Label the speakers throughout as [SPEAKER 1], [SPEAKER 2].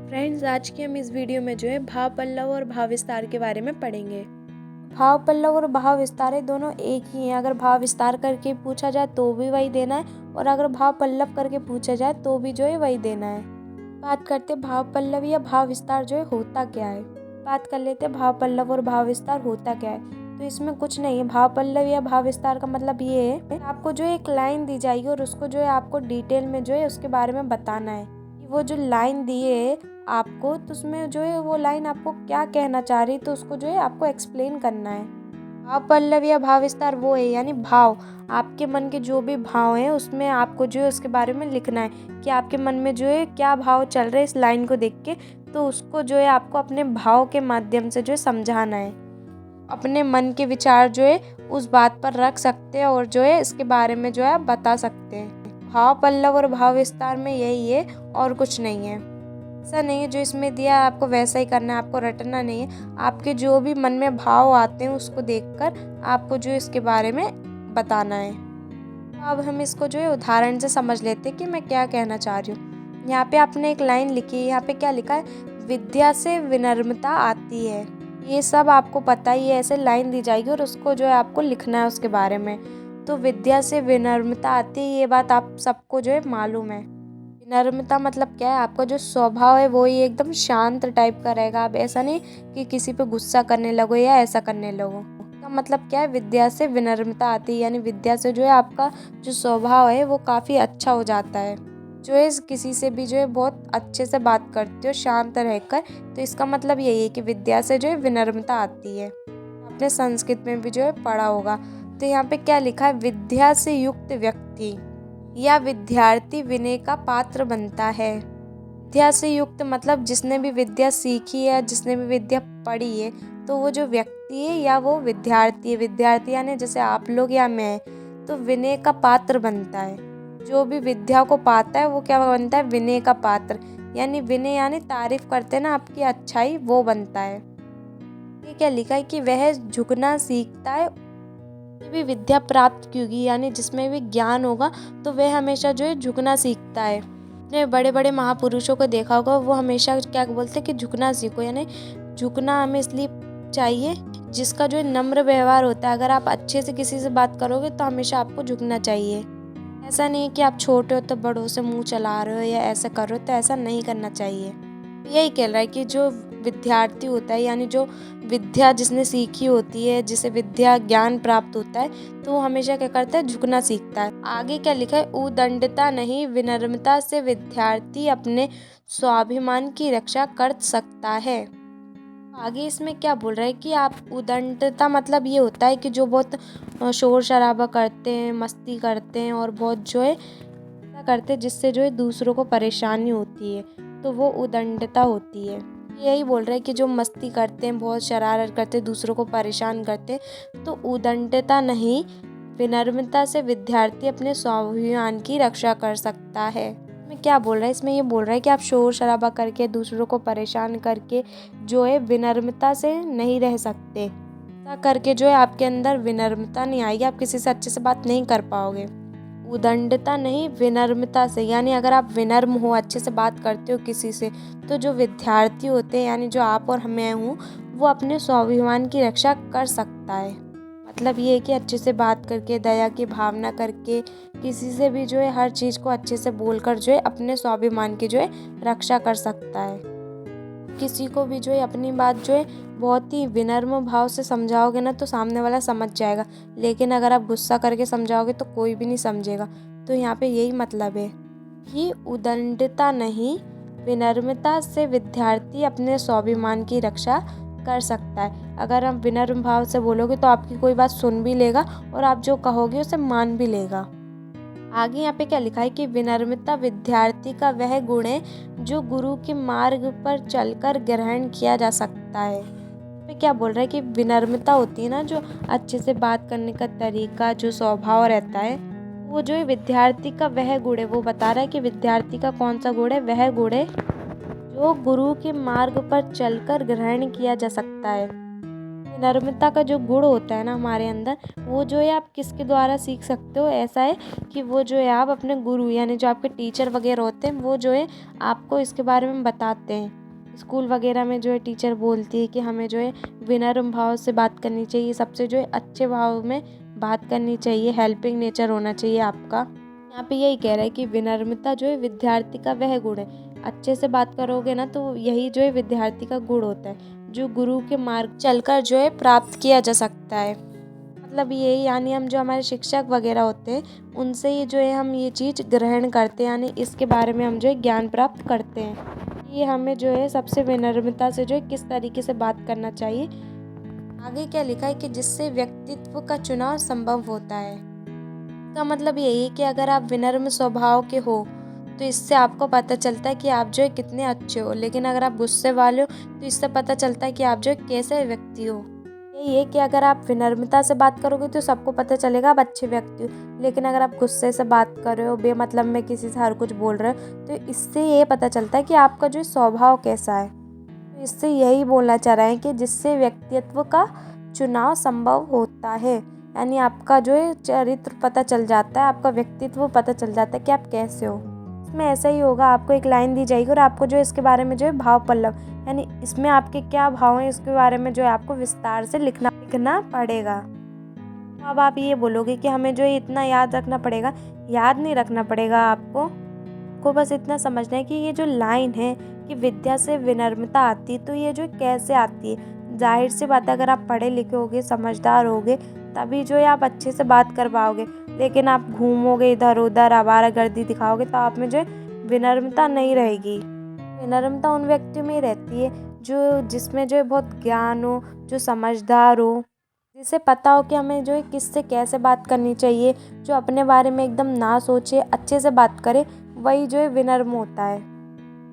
[SPEAKER 1] Friends, आज की हम इस वीडियो में जो है भाव पल्लव और भाव विस्तार के बारे में पढ़ेंगे। भाव पल्लव और भाव विस्तार है दोनों एक ही हैं। अगर भाव विस्तार करके पूछा जाए तो भी वही देना है और अगर भाव पल्लव करके पूछा जाए तो भी जो है वही देना है। बात करते हैं भाव पल्लव या भाव विस्तार जो है होता क्या है। बात कर लेते हैं भाव पल्लव और भाव विस्तार होता क्या है। तो इसमें कुछ नहीं है। भाव पल्लव या भाव विस्तार का मतलब ये है, आपको जो एक लाइन दी जाएगी और उसको जो है आपको डिटेल में जो है उसके बारे में बताना है कि वो जो लाइन दी है आपको, तो उसमें जो है वो लाइन आपको क्या कहना चाह रही, तो उसको जो है आपको एक्सप्लेन करना है। भाव पल्लव या भाव विस्तार वो है, यानी भाव, आपके मन के जो भी भाव हैं उसमें आपको जो है उसके बारे में लिखना है कि आपके मन में जो है क्या भाव चल रहे इस लाइन को देख के, तो उसको जो है आपको अपने भाव के माध्यम से जो है समझाना है। अपने मन के विचार जो है उस बात पर रख सकते हैं और जो है इसके बारे में जो है आप बता सकते हैं। भाव पल्लव और भाव विस्तार में यही है और कुछ नहीं है। ऐसा नहीं है जो इसमें दिया है आपको वैसा ही करना है, आपको रटना नहीं है। आपके जो भी मन में भाव आते हैं उसको देखकर आपको जो इसके बारे में बताना है। तो अब हम इसको जो है उदाहरण से समझ लेते हैं कि मैं क्या कहना चाह रही हूँ। यहाँ पे आपने एक लाइन लिखी है, यहाँ पे क्या लिखा है, विद्या से विनम्रता आती है। ये सब आपको पता ही है, ऐसे लाइन दी जाएगी और उसको जो है आपको लिखना है उसके बारे में। तो विद्या से विनम्रता आती है, ये बात आप सबको जो है मालूम है। विनम्रता मतलब क्या है, आपका जो स्वभाव है वो ही एकदम शांत टाइप का रहेगा। आप ऐसा नहीं कि किसी पे गुस्सा करने लगो या ऐसा करने लगो। का मतलब क्या है, विद्या से विनम्रता आती है, यानी विद्या से जो है आपका जो स्वभाव है वो काफ़ी अच्छा हो जाता है। जो है किसी से भी जो है बहुत अच्छे से बात करते हो शांत रहकर, तो इसका मतलब यही है कि विद्या से जो है विनम्रता आती है। आपने संस्कृत में भी जो है पढ़ा होगा। तो यहाँ पे क्या लिखा है, विद्या से युक्त व्यक्ति या विद्यार्थी विनय का पात्र बनता है। विद्या से युक्त मतलब जिसने भी विद्या सीखी है, जिसने भी विद्या पढ़ी है, तो वो जो व्यक्ति है या वो विद्यार्थी है, विद्यार्थी यानी जैसे आप लोग या मैं, तो विनय का पात्र बनता है। जो भी विद्या को पाता है वो क्या बनता है, विनय का पात्र, यानी विनय यानी तारीफ करते हैं ना आपकी अच्छाई, वो बनता है। ये क्या लिखा है कि वह झुकना सीखता है। भी विद्या प्राप्त की होगी, यानी जिसमें भी ज्ञान होगा तो वह हमेशा जो है झुकना सीखता है। अपने बड़े बड़े महापुरुषों को देखा होगा, वो हमेशा क्या बोलते हैं कि झुकना सीखो, यानी झुकना हमें इसलिए चाहिए जिसका जो है नम्र व्यवहार होता है। अगर आप अच्छे से किसी से बात करोगे तो हमेशा आपको झुकना चाहिए। ऐसा नहीं है कि आप छोटे हो तो बड़ों से मुंह चला रहे हो या ऐसा कर रहे हो, तो ऐसा नहीं करना चाहिए। यही कह रहा है कि जो विद्यार्थी होता है, यानी जो विद्या जिसने सीखी होती है, जिसे विद्या ज्ञान प्राप्त होता है, तो वो हमेशा क्या करता है, झुकना सीखता है। आगे क्या लिखा है, उदंडता नहीं विनम्रता से विद्यार्थी अपने स्वाभिमान की रक्षा कर सकता है। आगे इसमें क्या बोल रहा है कि आप उदंडता मतलब ये होता है कि जो बहुत शोर शराबा करते हैं, मस्ती करते हैं और बहुत जो है ऐसा करते हैं जिससे जो है दूसरों को परेशानी होती है, तो वो उदंडता होती है। यही बोल रहा है कि जो मस्ती करते हैं, बहुत शरारत करते हैं, दूसरों को परेशान करते हैं, तो उदंडता नहीं विनम्रता से विद्यार्थी अपने स्वाभिमान की रक्षा कर सकता है। इसमें क्या बोल रहा है, इसमें ये बोल रहा है कि आप शोर शराबा करके दूसरों को परेशान करके जो है विनम्रता से नहीं रह सकते। ऐसा करके जो है आपके अंदर विनम्रता नहीं आएगी, आप किसी से अच्छे से बात नहीं कर पाओगे। उदंडता नहीं विनम्रता से, यानी अगर आप विनम्र हो, अच्छे से बात करते हो किसी से, तो जो विद्यार्थी होते हैं यानी जो आप और मैं हूँ, वो अपने स्वाभिमान की रक्षा कर सकता है। मतलब ये है कि अच्छे से बात करके, दया की भावना करके, किसी से भी जो है हर चीज़ को अच्छे से बोलकर जो है अपने स्वाभिमान की जो है रक्षा कर सकता है। किसी को भी जो है अपनी बात जो है बहुत ही विनम्र भाव से समझाओगे ना, तो सामने वाला समझ जाएगा। लेकिन अगर आप गुस्सा करके समझाओगे तो कोई भी नहीं समझेगा। तो यहाँ पे यही मतलब है कि उदंडता नहीं विनम्रता से विद्यार्थी अपने स्वाभिमान की रक्षा कर सकता है। अगर आप विनम्र भाव से बोलोगे तो आपकी कोई बात सुन भी लेगा और आप जो कहोगे उसे मान भी लेगा। आगे यहाँ पे क्या लिखा है कि विनम्रता विद्यार्थी का वह गुण है जो गुरु के मार्ग पर चलकर ग्रहण किया जा सकता है। पे क्या बोल रहा है कि विनम्रता होती है ना, जो अच्छे से बात करने का तरीका, जो स्वभाव रहता है, वो जो है विद्यार्थी का वह गुण है। वो बता रहा है कि विद्यार्थी का कौन सा गुण है, वह गुण है जो गुरु के मार्ग पर चलकर ग्रहण किया जा सकता है। विनम्रता का जो गुण होता है ना हमारे अंदर, वो जो है आप किसके द्वारा सीख सकते हो, ऐसा है कि वो जो है आप अपने गुरु यानी जो आपके टीचर वगैरह होते हैं वो जो है आपको इसके बारे में बताते हैं। स्कूल वगैरह में जो है टीचर बोलती है कि हमें जो है विनम्र भाव से बात करनी चाहिए, सबसे जो है अच्छे भाव में बात करनी चाहिए, हेल्पिंग नेचर होना चाहिए आपका। यहाँ पे यही कह रहा है कि विनम्रता जो है विद्यार्थी का वह गुण है, अच्छे से बात करोगे ना तो यही जो है विद्यार्थी का गुण होता है, जो गुरु के मार्ग चलकर जो है प्राप्त किया जा सकता है। मतलब यही यानी हम जो हमारे शिक्षक वगैरह होते हैं उनसे ही जो है हम ये चीज़ ग्रहण करते हैं, यानी इसके बारे में हम जो है ज्ञान प्राप्त करते हैं। ये हमें जो है सबसे विनम्रता से जो है किस तरीके से बात करना चाहिए। आगे क्या लिखा है कि जिससे व्यक्तित्व का चुनाव संभव होता है। इसका मतलब यही है कि अगर आप विनम्र स्वभाव के हो तो इससे आपको पता चलता है कि आप जो है कितने अच्छे हो, लेकिन अगर आप गुस्से वाले हो तो इससे पता चलता है कि आप जो है कैसे व्यक्ति हो। यही है कि अगर आप विनम्रता से बात करोगे तो सबको पता चलेगा आप अच्छे व्यक्ति हो, लेकिन अगर आप गुस्से से बात कर रहे हो, बेमतलब में किसी से हर कुछ बोल रहे हो, तो इससे ये पता चलता है कि आपका जो स्वभाव कैसा है। तो इससे यही बोलना चाह रहे हैं कि जिससे व्यक्तित्व का चुनाव संभव होता है, यानी आपका जो है चरित्र पता चल जाता है, आपका व्यक्तित्व पता चल जाता है कि आप कैसे हो। इसमें ऐसा ही होगा, आपको एक लाइन दी जाएगी और आपको जो इसके बारे में जो है भाव पल्लव यानी इसमें आपके क्या भाव हैं इसके बारे में जो है आपको विस्तार से लिखना पड़ेगा। तो अब आप ये बोलोगे कि हमें जो है इतना याद रखना पड़ेगा, याद नहीं रखना पड़ेगा आपको बस इतना समझना है कि ये जो लाइन है कि विद्या से विनम्रता आती, तो ये जो कैसे आती है। जाहिर सी बात है, अगर आप पढ़े लिखे होगे, समझदार होगे, तभी जो है आप अच्छे से बात कर पाओगे। लेकिन आप घूमोगे इधर उधर, आवारागर्दी दिखाओगे, तो आप में जो है विनम्रता नहीं रहेगी। विनम्रता उन व्यक्तियों में ही रहती है जो जिसमें जो है बहुत ज्ञान हो, जो समझदार हो, जिसे पता हो कि हमें जो है किससे कैसे बात करनी चाहिए, जो अपने बारे में एकदम ना सोचे, अच्छे से बात करे, वही जो है विनम्र होता है।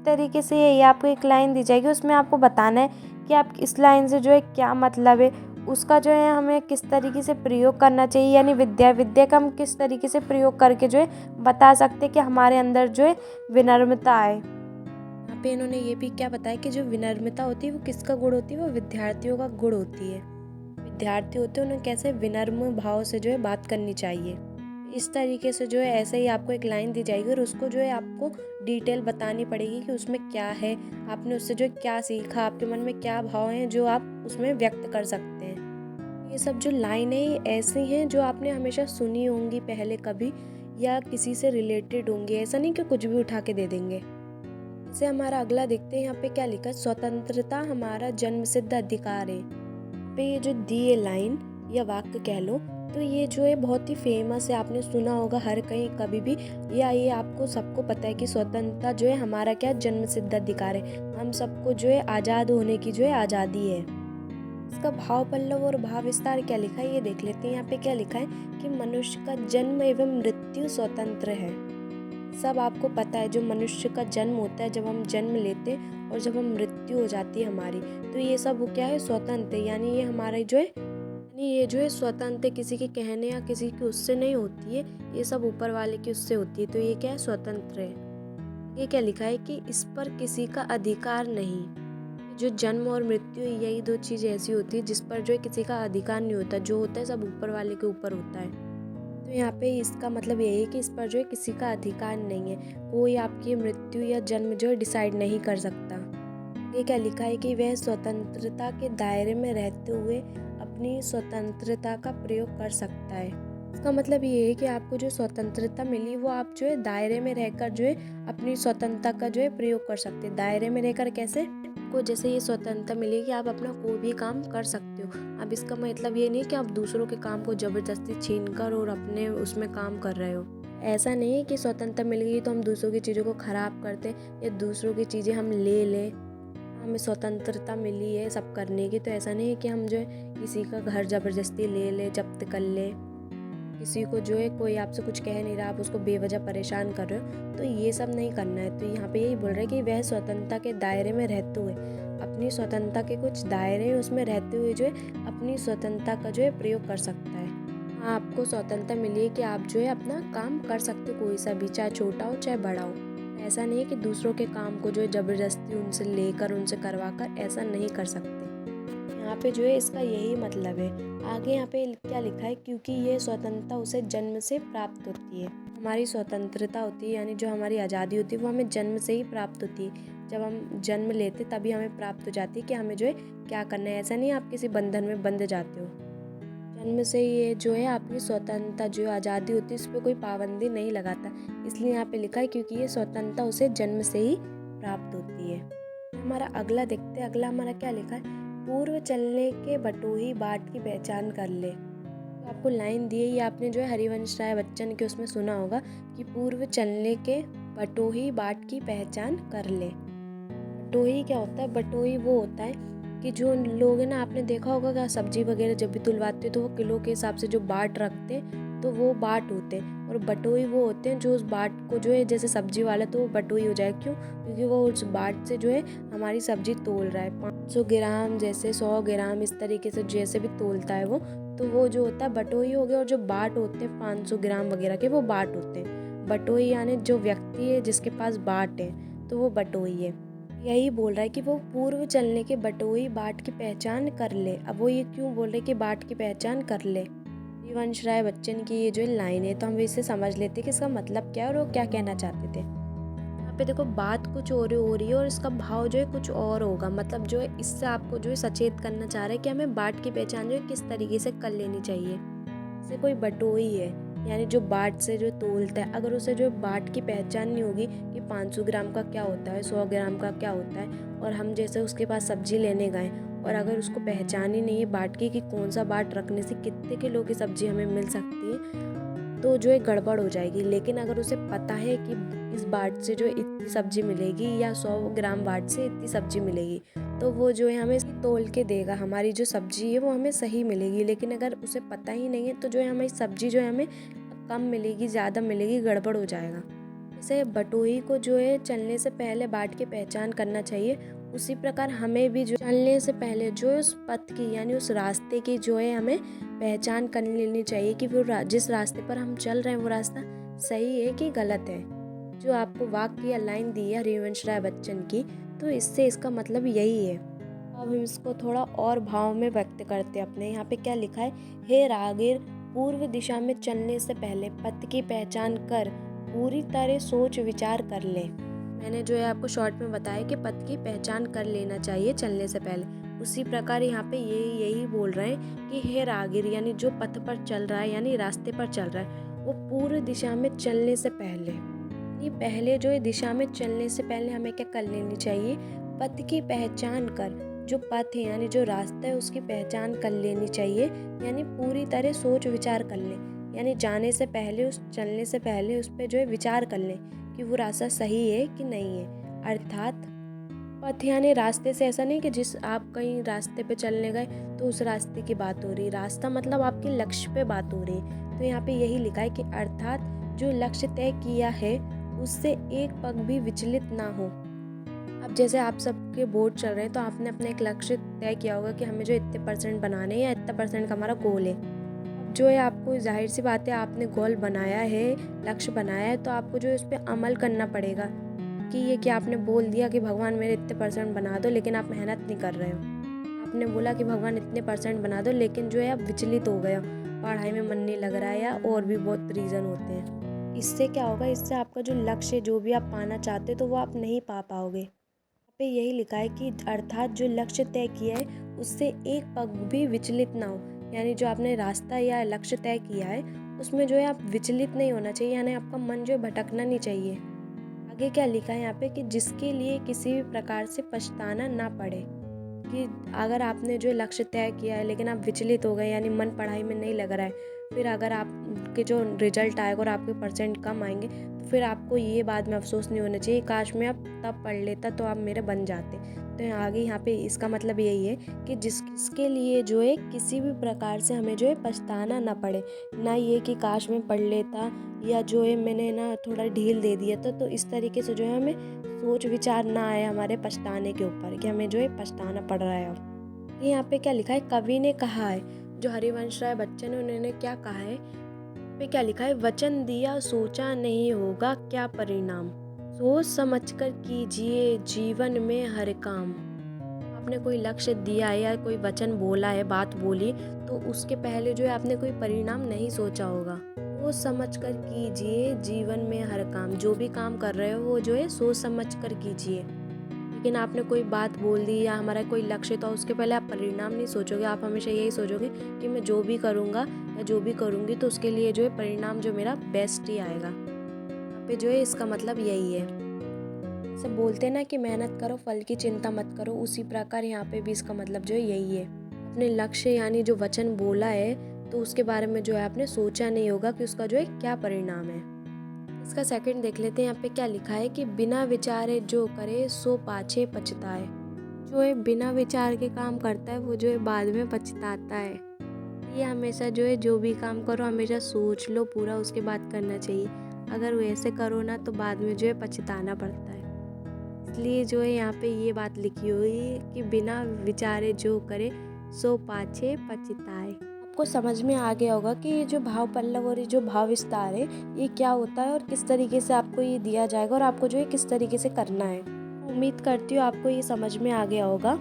[SPEAKER 1] तरीके से यही आपको एक लाइन दी जाएगी, उसमें आपको बताना है कि आप इस लाइन से जो है क्या मतलब है, उसका जो है हमें किस तरीके से प्रयोग करना चाहिए, यानी विद्या का हम किस तरीके से प्रयोग करके जो है बता सकते हैं कि हमारे अंदर जो है विनम्रता आए। यहाँ पे इन्होंने ये भी क्या बताया कि जो विनम्रता होती है वो किसका गुण होती है, वो विद्यार्थियों का गुण होती है। विद्यार्थी होते हैं उन्हें कैसे विनम्र भाव से जो है बात करनी चाहिए। इस तरीके से जो है ऐसे ही आपको एक लाइन दी जाएगी और उसको जो है आपको डिटेल बतानी पड़ेगी कि उसमें क्या है, आपने उससे जो है क्या सीखा, आपके मन में क्या भाव हैं जो आप उसमें व्यक्त कर सकते हैं। ये सब जो लाइनें ये ऐसी हैं जो आपने हमेशा सुनी होंगी पहले कभी, या किसी से रिलेटेड होंगी, ऐसा नहीं कि कुछ भी उठा के दे देंगे। जैसे हमारा अगला देखते हैं, यहाँ पे क्या लिखा है, स्वतंत्रता हमारा जन्मसिद्ध अधिकार है। पे ये जो दी है लाइन या वाक्य कह लो, तो ये जो है बहुत ही फेमस है, आपने सुना होगा हर कहीं कभी भी, या ये आपको सबको पता है कि स्वतंत्रता जो है हमारा क्या जन्मसिद्ध अधिकार है, हम सबको जो है आज़ाद होने की जो है आज़ादी है। इसका भाव पल्लव और भाव विस्तार क्या लिखा है ये देख लेते हैं। यहाँ पे क्या लिखा है कि मनुष्य का जन्म एवं मृत्यु स्वतंत्र है। सब आपको पता है, जो मनुष्य का जन्म होता है, जब हम जन्म लेते हैं और जब हम मृत्यु हो जाती है हमारी, तो ये सब वो क्या है, स्वतंत्र है। यानी ये हमारा जो है ये जो है स्वतंत्र, किसी के कहने या किसी की उससे नहीं होती है, ये सब ऊपर वाले की उससे होती है, तो ये क्या है, स्वतंत्र है। ये क्या लिखा है कि इस पर किसी का अधिकार नहीं। जो जन्म और मृत्यु, यही दो चीज़ ऐसी होती है जिस पर जो है किसी का अधिकार नहीं होता, जो होता है सब ऊपर वाले के ऊपर होता है। तो यहाँ पे इसका मतलब यही है कि इस पर जो है किसी का अधिकार नहीं है, कोई आपकी मृत्यु या जन्म जो है डिसाइड नहीं कर सकता। ये क्या लिखा है कि वह स्वतंत्रता के दायरे में रहते हुए अपनी स्वतंत्रता का प्रयोग कर सकता है। इसका मतलब ये है कि आपको जो स्वतंत्रता मिली वो आप जो है दायरे में रहकर जो है अपनी स्वतंत्रता का जो है प्रयोग कर सकते हैं। दायरे में रहकर कैसे, को जैसे ये स्वतंत्रता मिली कि आप अपना कोई भी काम कर सकते हो। अब इसका मतलब ये नहीं कि आप दूसरों के काम को ज़बरदस्ती छीन कर और अपने उसमें काम कर रहे हो। ऐसा नहीं है कि स्वतंत्रता मिल गई तो हम दूसरों की चीज़ों को ख़राब करते या दूसरों की चीज़ें हम ले लें। हमें स्वतंत्रता मिली है सब करने की, तो ऐसा नहीं है कि हम जो है किसी का घर ज़बरदस्ती ले ले, जब्त कर ले, किसी को जो है कोई आपसे कुछ कह नहीं रहा, आप उसको बेवजह परेशान कर रहे हो, तो ये सब नहीं करना है। तो यहाँ पे यही बोल रहे हैं कि वह स्वतंत्रता के दायरे में रहते हुए, अपनी स्वतंत्रता के कुछ दायरे उसमें रहते हुए जो है अपनी स्वतंत्रता का जो है प्रयोग कर सकता है। हाँ, आपको स्वतंत्रता मिली है कि आप जो है अपना काम कर सकते हो, कोई सा भी, चाहे छोटा हो चाहे बड़ा हो। ऐसा नहीं है कि दूसरों के काम को जो है ज़बरदस्ती उनसे लेकर उनसे करवा कर ऐसा नहीं कर सकते। यहाँ यहाँ पे जो है इसका यही मतलब है। आगे यहाँ पे क्या लिखा है, क्योंकि ये स्वतंत्रता उसे जन्म से प्राप्त होती है। हमारी स्वतंत्रता होती है यानी जो हमारी आज़ादी होती है वो हमें जन्म से ही प्राप्त होती है। जब हम जन्म लेते तभी हमें प्राप्त हो जाती है कि हमें जो है क्या करना है। ऐसा नहीं आप किसी बंधन में बंध जाते हो। जन्म से ये जो है आपकी स्वतंत्रता जो आज़ादी होती है इस पर कोई पाबंदी नहीं लगाता, इसलिए यहाँ पे लिखा है क्योंकि ये स्वतंत्रता उसे जन्म से ही प्राप्त होती है। हमारा अगला देखते हैं। अगला हमारा क्या लिखा है, पूर्व चलने के बटोही बाट की पहचान कर ले। तो आपको लाइन दी है, ये आपने जो है हरिवंश राय बच्चन के उसमें सुना होगा कि पूर्व चलने के बटोही बाट की पहचान कर ले। बटोही क्या होता है, बटोही वो होता है कि जो लोग हैं ना, आपने देखा होगा क्या सब्जी वगैरह जब भी तुलवाते तो वो किलो के हिसाब से जो बाट रखते हैं तो वो बाट होते हैं, और बटोही वो होते हैं जो उस बाट को जो है जैसे सब्जी वाला तो वो बटोही हो जाए। क्यों? क्योंकि वो उस बाट से जो है हमारी सब्जी तोल रहा है 500 ग्राम जैसे 100 ग्राम इस तरीके से जैसे भी तोलता है वो, तो वो जो होता है बटोही हो गया। और जो बाट होते हैं 500 ग्राम वगैरह के वो बाट होते हैं। बटोही यानी जो व्यक्ति है जिसके पास बाट है तो वो बटोही है। यही बोल रहा है कि वो पूर्व चलने के बटोही बाट की पहचान कर ले। अब वो ये क्यों बोल रहे कि बाट की पहचान कर ले, हरिवंश राय बच्चन की ये जो लाइन है तो हम इसे समझ लेते हैं कि इसका मतलब क्या है और वो क्या कहना चाहते थे। यहाँ पे देखो बात कुछ और हो रही है और इसका भाव जो है कुछ और होगा। मतलब जो है इससे आपको जो है सचेत करना चाह रहे हैं कि हमें बाट की पहचान जो है किस तरीके से कर लेनी चाहिए। जैसे कोई बटोही है यानी जो बाट से जो तोलता है, अगर उसे जो बाट की पहचान नहीं होगी कि 500 ग्राम का क्या होता है, 100 ग्राम का क्या होता है, और हम जैसे उसके पास सब्जी लेने गए और अगर उसको पहचान ही नहीं है बाट की कि कौन सा बाट रखने से कितने किलो की सब्जी हमें मिल सकती है, तो जो है गड़बड़ हो जाएगी। लेकिन अगर उसे पता है कि इस बाट से जो इतनी सब्जी मिलेगी या 100 ग्राम बाट से इतनी सब्जी मिलेगी, तो वो जो है हमें तोल के देगा, हमारी जो सब्जी है वो हमें सही मिलेगी। लेकिन अगर उसे पता ही नहीं है तो जो है हमारी सब्जी जो है हमें कम मिलेगी, ज़्यादा मिलेगी, गड़बड़ हो जाएगा। जैसे बटोही को जो है चलने से पहले बाट की पहचान करना चाहिए, उसी प्रकार हमें भी जो चलने से पहले जो है उस पथ की यानी उस रास्ते की जो है हमें पहचान कर लेनी चाहिए कि वो जिस रास्ते पर हम चल रहे हैं वो रास्ता सही है कि गलत है। जो आपको वाक्य या लाइन दी है हरिवंश राय बच्चन की, तो इससे इसका मतलब यही है। अब हम इसको थोड़ा और भाव में व्यक्त करते हैं अपने। यहाँ पे क्या लिखा है, हे राहगीर पूर्व दिशा में चलने से पहले पथ की पहचान कर पूरी तरह सोच विचार कर ले। मैंने जो है आपको शॉर्ट में बताया कि पथ की पहचान कर लेना चाहिए चलने से पहले। उसी प्रकार यहाँ पे यही बोल रहे हैं कि हे राहगीर यानी जो पथ पर चल रहा है यानी रास्ते पर चल रहा है वो पूर्व दिशा में चलने से पहले, ये पहले जो है दिशा में चलने से पहले हमें क्या कर लेनी चाहिए, पथ की पहचान कर, जो पथ है यानी जो रास्ता है उसकी पहचान कर लेनी चाहिए। यानी पूरी तरह सोच विचार कर ले, यानी जाने से पहले उस चलने से पहले उस पर जो है विचार कर लें कि वो रास्ता सही है कि नहीं है। अर्थात पथ यानी रास्ते से ऐसा नहीं कि जिस आप कहीं रास्ते पे चलने गए तो उस रास्ते की बात हो रही, रास्ता मतलब आपके लक्ष्य पे बात हो रही। तो यहाँ पे यही लिखा है कि अर्थात जो लक्ष्य तय किया है उससे एक पग भी विचलित ना हो। अब जैसे आप सबके बोर्ड चल रहे हैं तो आपने अपना एक लक्ष्य तय किया होगा कि हमें जो इतने % बनाने हैं या इतना % का हमारा गोल है। अब जो है आपको जाहिर सी बात है आपने गोल बनाया है, लक्ष्य बनाया है, तो आपको जो है उस पर अमल करना पड़ेगा। कि ये कि आपने बोल दिया कि भगवान मेरे इतने % बना दो लेकिन आप मेहनत नहीं कर रहे हो। आपने बोला कि भगवान इतने % बना दो लेकिन जो है आप विचलित हो गए हो, पढ़ाई में मन नहीं लग रहा है या और भी बहुत रीज़न होते हैं। इससे क्या होगा, इससे आपका जो लक्ष्य जो भी आप पाना चाहते हो तो वो आप नहीं पा पाओगे। यहाँ पे यही लिखा है कि अर्थात जो लक्ष्य तय किया है उससे एक पग भी विचलित ना हो। यानी जो आपने रास्ता या लक्ष्य तय किया है उसमें जो है आप विचलित नहीं होना चाहिए, यानी आपका मन जो है भटकना नहीं चाहिए। आगे क्या लिखा है यहाँ पे कि जिसके लिए किसी भी प्रकार से पछताना ना पड़े। कि अगर आपने जो लक्ष्य तय किया है लेकिन आप विचलित हो गए यानी मन पढ़ाई में नहीं लग रहा है, फिर अगर आपके जो रिजल्ट आएगा और आपके % कम आएंगे तो फिर आपको ये बाद में अफसोस नहीं होना चाहिए काश मैं अब तब पढ़ लेता तो आप मेरे बन जाते। तो आगे यहाँ पे इसका मतलब यही है कि जिसके लिए जो है किसी भी प्रकार से हमें जो है पछताना ना पड़े, ना ये कि काश मैं पढ़ लेता या जो है मैंने ना थोड़ा ढील दे दिया था, तो इस तरीके से जो है हमें सोच विचार ना आए हमारे पछताने के ऊपर कि हमें जो है पछताना पड़ रहा है। अब यहाँ पे क्या लिखा है, कवि ने कहा है, जो हरिवंश राय बच्चन है उन्होंने क्या कहा है, पे क्या लिखा है, वचन दिया सोचा नहीं होगा क्या परिणाम, सोच समझकर कीजिए जीवन में हर काम। आपने कोई लक्ष्य दिया है या कोई वचन बोला है, बात बोली, तो उसके पहले जो है आपने कोई परिणाम नहीं सोचा होगा। सोच समझ कर कीजिए जीवन में हर काम, जो भी काम कर रहे हो वो जो है सोच समझ कर कीजिए। लेकिन आपने कोई बात बोल दी या हमारा कोई लक्ष्य था, उसके पहले आप परिणाम नहीं सोचोगे, आप हमेशा यही सोचोगे कि मैं जो भी करूँगा या जो भी करूँगी तो उसके लिए जो है परिणाम जो मेरा बेस्ट ही आएगा। यहाँ पे जो है इसका मतलब यही है। जैसे बोलते हैं ना कि मेहनत करो, फल की चिंता मत करो, उसी प्रकार यहाँ पे भी इसका मतलब जो है यही है। अपने लक्ष्य यानी जो वचन बोला है तो उसके बारे में जो है आपने सोचा नहीं होगा कि उसका जो है क्या परिणाम है। इसका सेकंड देख लेते हैं। यहाँ पे क्या लिखा है कि बिना विचारे जो करे सो पाछे पछताए। जो है बिना विचार के काम करता है वो जो है बाद में पछताता है। ये हमेशा जो है जो भी काम करो हमेशा सोच लो पूरा, उसके बाद करना चाहिए। अगर वैसे करो ना तो बाद में जो है पछताना पड़ता है। इसलिए जो है यहाँ पे ये बात लिखी हुई है कि बिना विचारे जो करे सो पाछे पछताए। आपको समझ में आ गया होगा कि ये जो भाव पल्लव और ये जो भाव विस्तार है ये क्या होता है और किस तरीके से आपको ये दिया जाएगा और आपको जो है किस तरीके से करना है। उम्मीद करती हूँ आपको ये समझ में आ गया होगा।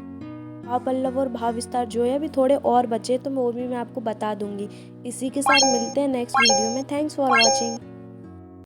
[SPEAKER 1] भाव पल्लव और भाव विस्तार जो है अभी थोड़े और बचे तो वो भी मैं आपको बता दूंगी। इसी के साथ मिलते हैं नेक्स्ट वीडियो में। Thanks for watching.